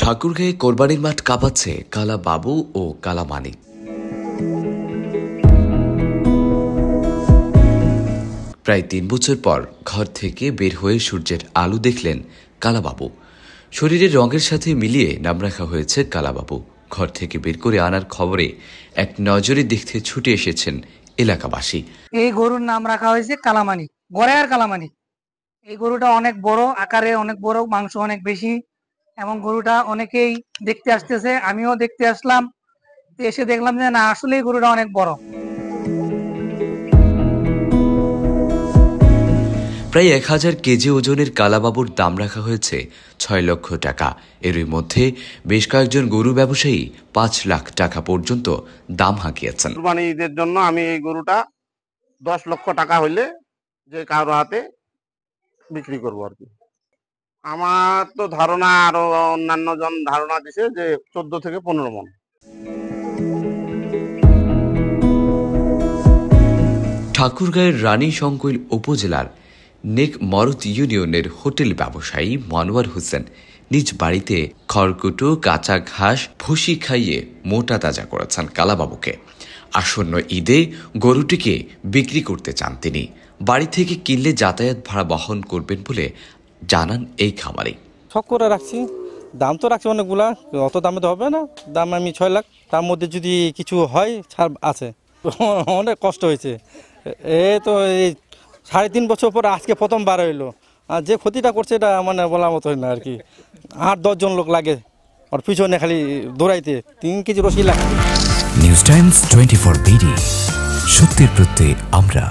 ঠাকুরগাঁয়ে কোরবানির মাঠ কাঁপাচ্ছে কালা বাবু ও কালা মানিক। প্রায় ৩ বছর পর ঘর থেকে বের হয়ে সূর্যের আলো দেখলেন কালাবাবু। শরীরের রঙের সাথে মিলিয়ে নাম রাখা হয়েছে কালাবাবু। ঘর থেকে বের করে আনার খবরে এক নজরে দেখতে ছুটে এসেছেন এলাকাবাসী। এই গরুর নাম রাখা হয়েছে কালামানিক, গড়াইয়ার কালামানিক। এই গরুটা অনেক বড় আকারে, অনেক বড়, মাংস অনেক বেশি, এবং গরুটা অনেকেই দেখতে আসতেছে, আমিও দেখতে আসলাম। এসে দেখলাম যে না, আসলে এই গরুটা অনেক বড়। প্রায় ১,০০০ কেজি ওজনের কালাবাবুর দাম রাখা হয়েছে ৬ লক্ষ টাকা। এরই মধ্যে বেশ কয়েকজন গরু ব্যবসায়ী ৫ লাখ টাকা পর্যন্ত দাম হাঁকিয়েছেন। কুরবানি ঈদের জন্য আমি এই গরুটা ১০ লক্ষ টাকা হইলে যে কারো হাতে বিক্রি করবো আর কি। আমার তো ধারণা, আরো অন্যান্য জন ধারণা দিছে যে ১৪ থেকে ১৫ মণ। ঠাকুরগাঁয়ের রানী শঙ্কৈল উপজেলার নেক মরদ ইউনিয়নের হোটেল ব্যবসায়ী মনোয়ার হোসেন নিজ বাড়িতে খড়কুটো, কাঁচা ঘাস, ভুসি খাইয়ে মোটা তাজা করেছেন কালাবাবুকে। আসন্ন ঈদে গরুটিকে বিক্রি করতে চান তিনি। বাড়ি থেকে কিনলে যাতায়াত ভাড়া বহন করবেন বলে জানান এই খামারি। শখ করে রাখছি, দাম তো রাখছি অনেকগুলা, অত দামে তো হবে না। দাম আমি ৬ লাখ, তার মধ্যে যদি কিছু হয় ছাড় আছে। অনেক কষ্ট হয়েছে, তো এই ৩.৫ বছর পর আজকে প্রথমবার হইলো। আর যে ক্ষতিটা করছে এটা মানে বলার মতো হয় না আর কি। ৮-১০ জন লোক লাগে ওর পিছনে খালি দৌড়াইতে, ৩ কেজি রশি লাগে। নিউজ টাইমস 24 বিডি, সত্যের প্রত্যয়ে আমরা।